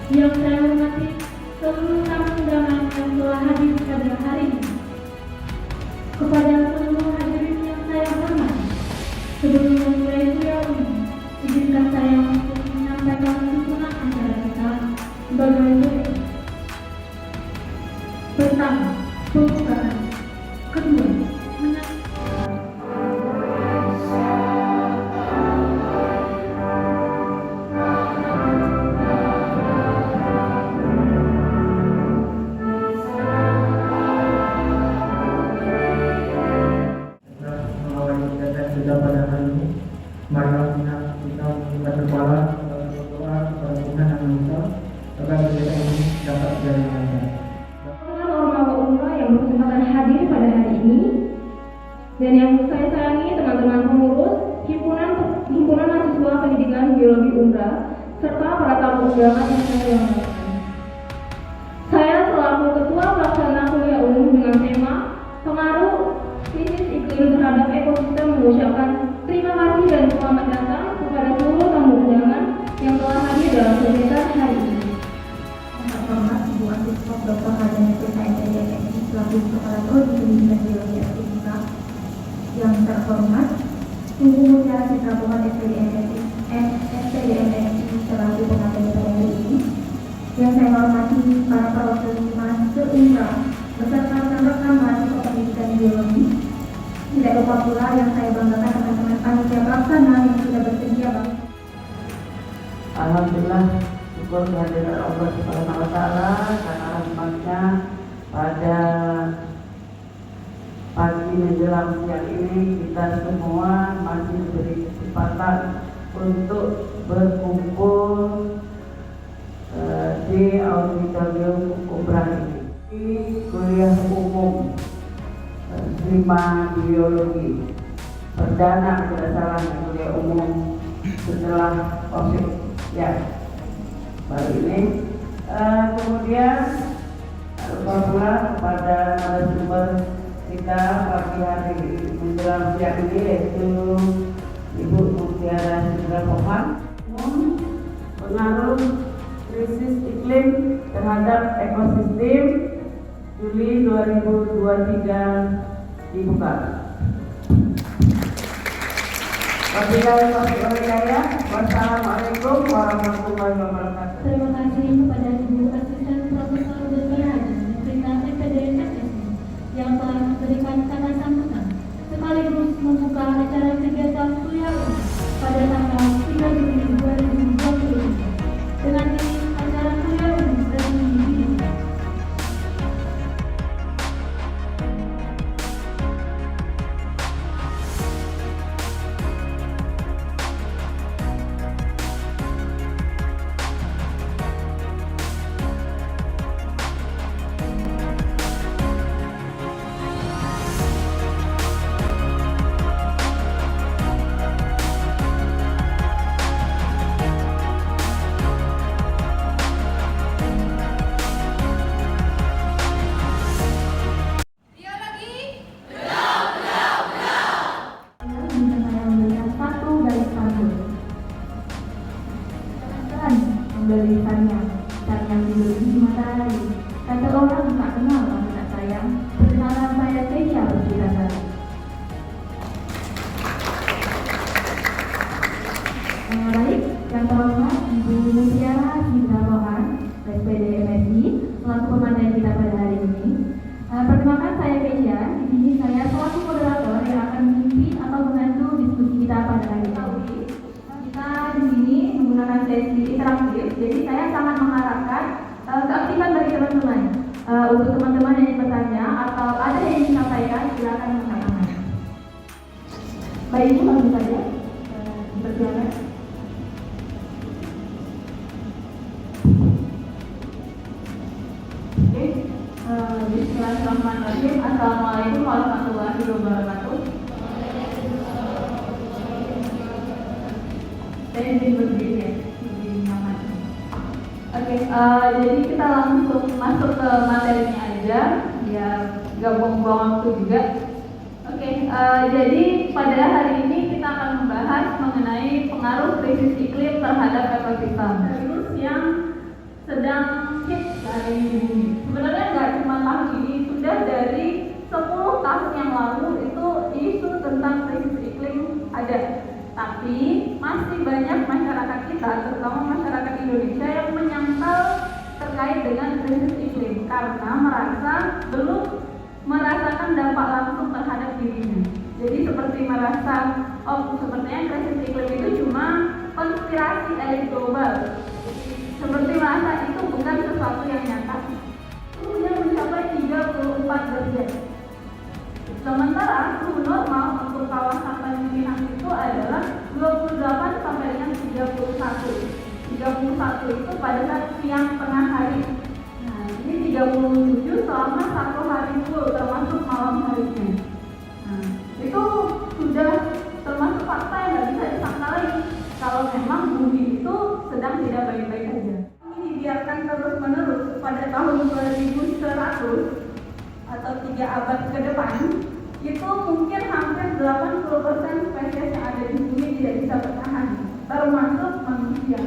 Yang saya hormati seluruh tamu undangan yang telah hadir pada hari ini. Kepada seluruh hadirin yang saya hormati, sebelum memulai kuliah ini, izinkan saya untuk menyampaikan tuntunan acara kita sebagai berikut. Pertama, pembukaan. Kedua, pada hari ini, marilah kita membuka kepala berdoa kepada Tuhan Yang Maha Esa agar kegiatan ini dapat berjalan lancar. Orang umrah yang berkesempatan hadir pada hari ini, dan yang saya sayangi teman-teman pengurus himpunan mahasiswa pendidikan biologi umrah serta para tamu undangan yang saya hormati. Saya selaku ketua pelaksana kuliah umum dengan tema pengaruh krisis iklim terhadap ekosistem mengucapkan terima kasih dan selamat datang kepada seluruh tamu undangan yang telah hadir dalam kegiatan hari ini. Yang terhormat Ibu Asiswa Dr. Hadian PKSDM selaku Kepala Prodi Pendidikan Biologi Fisika. Yang terhormat Ibu Mutiara Citra Tuhan SPDM selaku pengatur pada hari ini. Yang saya hormati para perwakilan mahasiswa umrah beserta rekan-rekan mahasiswa pendidikan biologi. Tidak lupa pula yang saya banggakan teman-teman panitia pelaksana yang sudah bersedia. Alhamdulillah, syukur kehadiran Allah Subhanahu wa Ta'ala karena rahmatnya pada pagi menjelang siang ini kita semua masih diberi kesempatan untuk berkumpul di auditorium umrah ini. Di kuliah umum Prima Biologi perdana berdasarkan kuliah umum setelah COVID ya baru ini. Kemudian pula kepada narasumber kita pagi hari menjelang siang ini yaitu Ibu Mutiara Citra Tuhan, pengaruh krisis iklim terhadap ekosistem Juli 2023 dibuka. Wassalamualaikum warahmatullahi wabarakatuh. Terima kasih kepada Ibu Asisten Profesor Dr. Haji Mufrita SPDM yang telah memberikan kata sambutan sekaligus membuka acara kegiatan kuliah pada tanggal 3 Juli 2023 dengan ini acara kuliah umum resmi dibuka. Memberikannya sayang biologi matahari. Kata orang tak kenal orang tak sayang. Perkenalan saya Keisha Berkirasari. Baik, yang terhormat Ibu Mutiara Citra Tuhan SPD MSI selaku pemateri kita pada hari ini. Perkenalkan saya Keisha. Di sini saya selaku moderator yang akan memimpin atau membantu diskusi kita pada hari ini. Kita di sini menggunakan sesi interaktif, jadi saya sangat mengharapkan keaktifan bagi teman-teman. Untuk teman-teman yang ingin bertanya atau ada yang ingin disampaikan, silakan mengatakan. Baik, Ibu langsung saja dipersilakan. Oke, bismillahirrahmanirrahim. Assalamualaikum warahmatullahi wabarakatuh. Saya izin berdiri ya, lebih nyaman. Oke, jadi kita langsung masuk ke materinya aja, biar gak buang-buang waktu juga. Oke, jadi pada hari ini kita akan membahas mengenai pengaruh krisis iklim terhadap ekosistem. Terus yang sedang hits dari bumi. Sebenarnya nggak cuma tahun ini, sudah dari 10 tahun yang lalu itu isu tentang krisis iklim ada. Tapi masih banyak masyarakat kita, terutama masyarakat Indonesia yang menyangkal terkait dengan krisis iklim karena merasa belum merasakan dampak langsung terhadap dirinya. Jadi seperti merasa, oh sepertinya krisis iklim itu cuma konspirasi elit global. Seperti merasa itu bukan sesuatu yang nyata. Suhunya mencapai 34 derajat. Sementara suhu normal untuk kawasan Tanjung Pinang itu adalah 28 sampai dengan 31. 31 itu pada saat siang tengah hari. Nah, ini 37 selama 1 hari full termasuk malam harinya. Nah, itu sudah termasuk fakta yang nggak bisa disangkali kalau memang bumi itu sedang tidak baik-baik saja. Ini dibiarkan terus-menerus pada tahun 2100 atau 3 abad ke depan, itu mungkin hampir 80% spesies yang ada di bumi tidak bisa bertahan, termasuk manusia.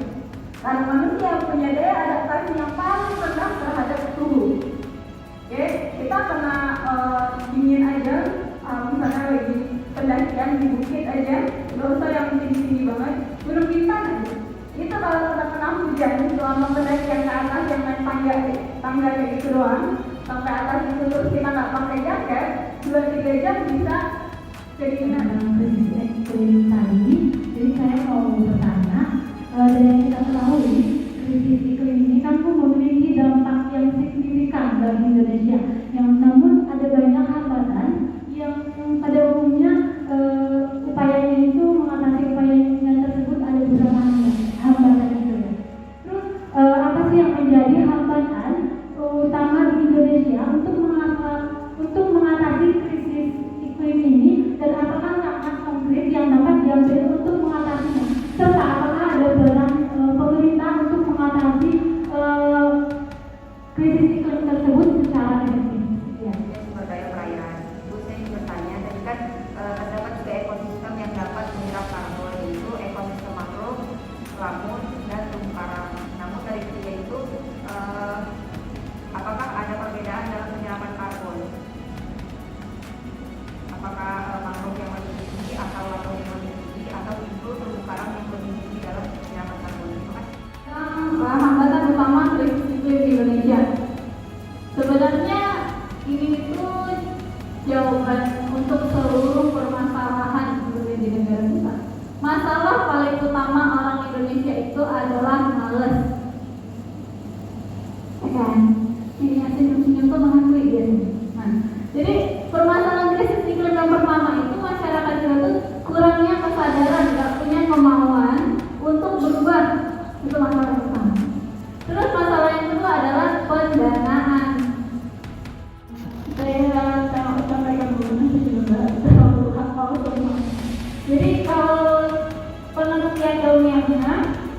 Karena manusia punya daya adaptasi yang paling rendah terhadap suhu. Oke, kita kena dingin aja, misalnya lagi pendakian di bukit aja, nggak usah yang tinggi-tinggi banget, Gunung Bintang aja. Itu kalau kita kena hujan selama pendakian ke atas yang naik tangga kayak gitu doang, sampai atas itu terus kita nggak pakai jaket, 2-3 jam bisa kedinginan. Krisis iklim tadi, jadi saya mau bertanya, dari yang kita ketahui, krisis iklim ini kan memiliki dampak yang signifikan bagi Indonesia. Yang namun ada banyak hambatan yang pada umumnya upayanya itu mengatasi upayanya tersebut ada beberapa hambatan itu. Terus apa sih yang menjadi hambatan utama di Indonesia untuk mengatasi krisis iklim ini, dan apakah langkah konkret yang dapat diambil untuk mengatasinya, serta apakah ada peran pemerintah untuk mengatasi krisis iklim tersebut secara efektif? Ya. Sumber daya perairan. Itu saya ingin bertanya, tadi kan terdapat juga ekosistem yang dapat menyerap karbon, yaitu ekosistem makro, lamun, dan terumbu karang. Namun dari ketiga itu, apakah ada perbedaan dalam penyerapan karbon? Apakah mangrove yang lebih tinggi atau lamun yang lebih tinggi, atau justru terumbu karang yang lebih tinggi dalam penyerapan karbon? Terima kasih. Hambatan utama krisis iklim di Indonesia. Sebenarnya ini itu jawaban untuk seluruh permasalahan di negara kita. Masalah paling utama orang Indonesia itu adalah malas. Kan? Ini senyum-senyum tuh mengakui dia. Nah, jadi permasalahan krisis iklim yang pertama itu masyarakat kita tuh kurangnya kesadaran, nggak punya kemauan untuk berubah. Itu masalah pertama. Terus masalah yang kedua adalah pendanaan. Saya sampaikan dulu juga terlalu hafal semua. Jadi kalau penelitian ilmiahnya,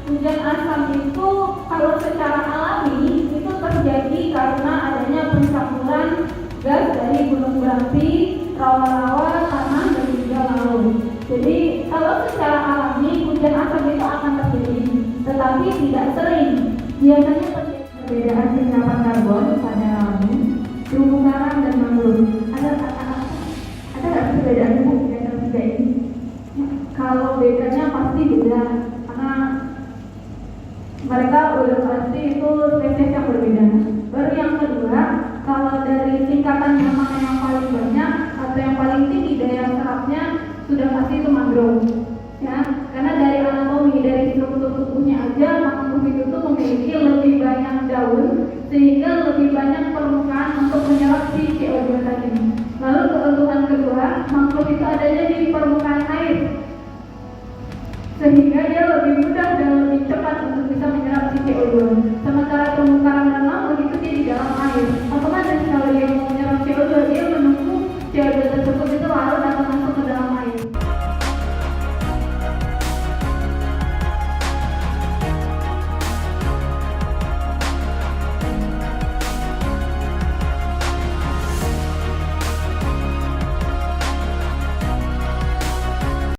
hujan asam itu kalau secara alami itu terjadi karena adanya pencampuran gas dari gunung berapi, rawa-rawa, tanah, dan juga laut. Jadi kalau secara alami hujan asam itu akan terjadi, tetapi tidak sering. Biasanya terjadi perbedaan penyerapan karbon pada laut, terumbu karang, dan mangrove. Ada nggak perbedaan yang ketiga ini? Kalau bedanya pasti beda, karena mereka udah pasti itu spesies yang berbeda. Baru yang kedua, kalau dari tingkatannya mana yang paling banyak atau yang paling tinggi daya serapnya, sudah pasti itu mangrove. Ya, karena dari anatomi, dari struktur tubuhnya aja, mangrove itu tuh memiliki lebih banyak daun sehingga